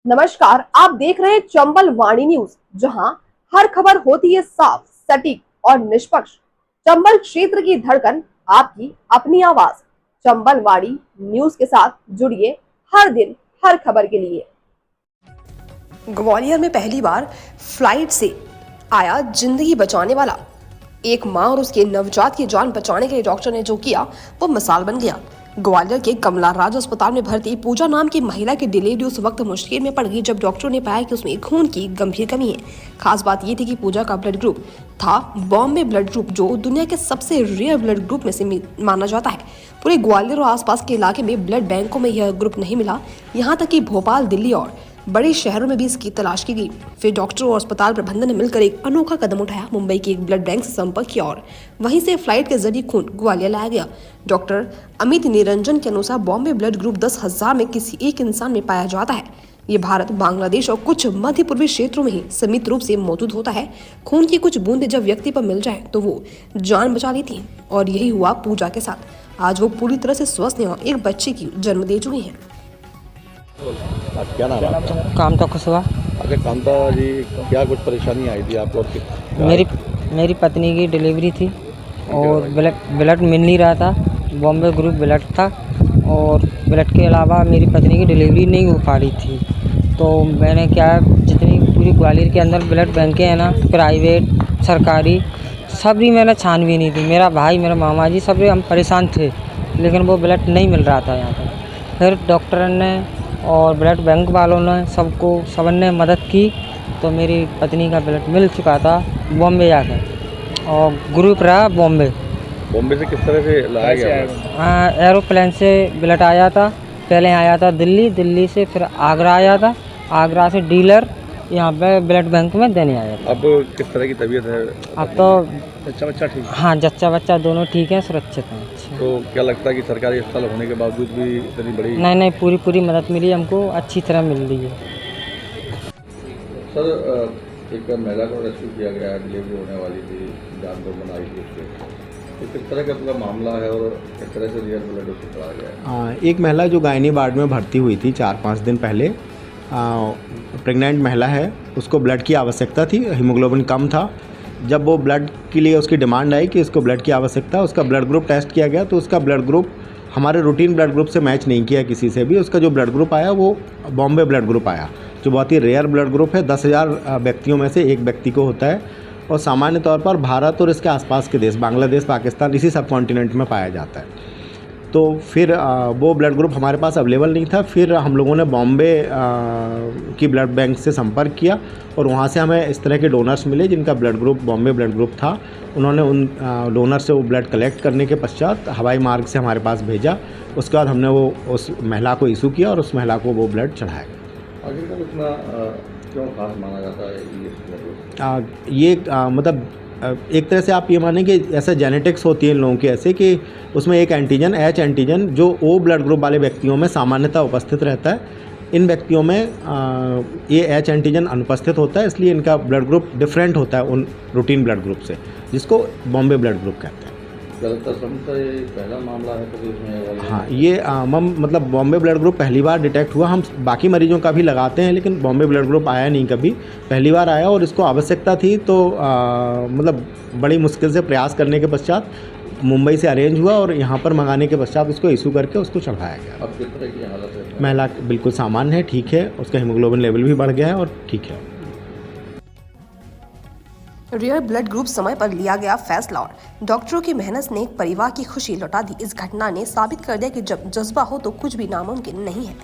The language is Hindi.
नमस्कार, आप देख रहे हैं चंबल वाणी न्यूज, जहां हर खबर होती है साफ, सटीक और निष्पक्ष। चंबल क्षेत्र की धड़कन, आपकी अपनी आवाज। चंबल वाणी न्यूज के साथ जुड़िए हर दिन हर खबर के लिए। ग्वालियर में पहली बार फ्लाइट से आया जिंदगी बचाने वाला। एक मां और उसके नवजात की जान बचाने के लिए डॉक्टर ने जो किया वो मिसाल बन गया। ग्वालियर के कमला राज अस्पताल में भर्ती पूजा नाम की महिला की डिलीवरी उस वक्त मुश्किल में पड़ गई जब डॉक्टरों ने पाया कि उसमें खून की गंभीर कमी है। खास बात ये थी कि पूजा का ब्लड ग्रुप था बॉम्बे ब्लड ग्रुप, जो दुनिया के सबसे रेयर ब्लड ग्रुप में से माना जाता है। पूरे ग्वालियर और आसपास के इलाके में ब्लड बैंकों में यह ग्रुप नहीं मिला, यहाँ तक कि भोपाल, दिल्ली और बड़े शहरों में भी इसकी तलाश की गई। फिर डॉक्टरों और अस्पताल प्रबंधन ने मिलकर एक अनोखा कदम उठाया। मुंबई के एक ब्लड बैंक से संपर्क किया और वहीं से फ्लाइट के जरिए खून ग्वालियर लाया गया। डॉक्टर अमित निरंजन के अनुसार बॉम्बे ब्लड ग्रुप 10,000 में किसी एक इंसान में पाया जाता है। ये भारत, बांग्लादेश और कुछ मध्य पूर्वी क्षेत्रों में ही सीमित रूप से मौजूद होता है। खून की कुछ बूंदें जब व्यक्ति पर मिल जाए तो वो जान बचा लेती हैं, और यही हुआ पूजा के साथ। आज वो पूरी तरह से स्वस्थ हैं और एक बच्चे की जन्म दे चुकी हैं। क्या नाम है आपका? कामता कुशवाहा। अच्छा कामता जी, क्या कुछ परेशानी आई थी आपको? मेरी पत्नी की डिलीवरी थी और ब्लड मिल नहीं रहा था। बॉम्बे ग्रुप ब्लड था और ब्लड के अलावा मेरी पत्नी की डिलीवरी नहीं हो पा रही थी। तो मैंने क्या, जितनी पूरी ग्वालियर के अंदर ब्लड बैंकें हैं ना, प्राइवेट, सरकारी, सभी मैंने छानबीन नहीं थी। मेरा भाई, मेरा मामा जी, सब हम परेशान थे, लेकिन वो ब्लड नहीं मिल रहा था यहाँ पर। फिर डॉक्टर ने और ब्लड बैंक वालों ने सबने मदद की, तो मेरी पत्नी का ब्लड मिल चुका था बॉम्बे जाकर, और ग्रुप रहा बॉम्बे। बॉम्बे से किस तरह से लाया गया? एरोप्लेन से ब्लड आया था। पहले आया था दिल्ली से फिर आगरा आया था, आगरा से डीलर यहाँ पे ब्लड बैंक में देने आया था। अब किस तरह की तबीयत है? अब तो बच्चा ठीक है? हाँ, जच्चा बच्चा दोनों ठीक है, सुरक्षित हैं। तो क्या लगता है कि सरकारी अस्पताल होने के बावजूद भी इतनी बड़ी? नहीं, पूरी मदद मिली हमको, अच्छी तरह मिल रही है। सर, एक महिला को रेस्क्यू किया गया है, डिलीवरी होने वाली थी, जान को बनाई थी उससे, तो किस तरह का पूरा मामला है और किस तरह से रियल ब्लड उसको कराया गया है? एक महिला जो गायनी वार्ड में भर्ती हुई थी 4-5 दिन पहले, प्रेग्नेंट महिला है, उसको ब्लड की आवश्यकता थी, हीमोग्लोबिन कम था। जब वो ब्लड के लिए उसकी डिमांड आई कि उसको ब्लड की आवश्यकता, उसका ब्लड ग्रुप टेस्ट किया गया तो उसका ब्लड ग्रुप हमारे रूटीन ब्लड ग्रुप से मैच नहीं किया किसी से भी। उसका जो ब्लड ग्रुप आया वो बॉम्बे ब्लड ग्रुप आया, जो बहुत ही रेयर ब्लड ग्रुप है। 10,000 व्यक्तियों में से एक व्यक्ति को होता है और सामान्य तौर पर भारत और इसके आसपास के देश, बांग्लादेश, पाकिस्तान, इसी सब कॉन्टिनेंट में पाया जाता है। तो फिर वो ब्लड ग्रुप हमारे पास अवेलेबल नहीं था। फिर हम लोगों ने बॉम्बे की ब्लड बैंक से संपर्क किया और वहाँ से हमें इस तरह के डोनर्स मिले जिनका blood group Bombay blood group था। उन्होंने उन डोनर से वो ब्लड कलेक्ट करने के पश्चात हवाई मार्ग से हमारे पास भेजा। उसके बाद हमने वो उस महिला को इशू किया और उस महिला को वो ब्लड चढ़ाया गया। आखिरकार इतना क्यों खास माना जाता है ये? मतलब एक तरह से आप ये मानें कि ऐसा जेनेटिक्स होती है इन लोगों की ऐसे कि उसमें एक एंटीजन, एच एंटीजन, जो ओ ब्लड ग्रुप वाले व्यक्तियों में सामान्यतः उपस्थित रहता है। इन व्यक्तियों में ये एच एंटीजन अनुपस्थित होता है, इसलिए इनका ब्लड ग्रुप डिफरेंट होता है उन रूटीन ब्लड ग्रुप से, जिसको बॉम्बे ब्लड ग्रुप कहते हैं। पहला मामला है तो इसमें? हाँ, ये मतलब बॉम्बे ब्लड ग्रुप पहली बार डिटेक्ट हुआ। हम बाकी मरीजों का भी लगाते हैं, लेकिन बॉम्बे ब्लड ग्रुप आया नहीं कभी, पहली बार आया। और इसको आवश्यकता थी तो मतलब बड़ी मुश्किल से प्रयास करने के पश्चात मुंबई से अरेंज हुआ और यहाँ पर मंगाने के पश्चात उसको इशू करके उसको चढ़ाया गया। अब किस तरह की हालत है? महिला बिल्कुल सामान्य है, ठीक है, उसका हीमोग्लोबिन लेवल भी बढ़ गया है और ठीक है। रेयर ब्लड ग्रुप समय पर लिया गया फैसला और डॉक्टरों की मेहनत ने एक परिवार की खुशी लौटा दी। इस घटना ने साबित कर दिया कि जब जज्बा हो तो कुछ भी नामुमकिन नहीं है।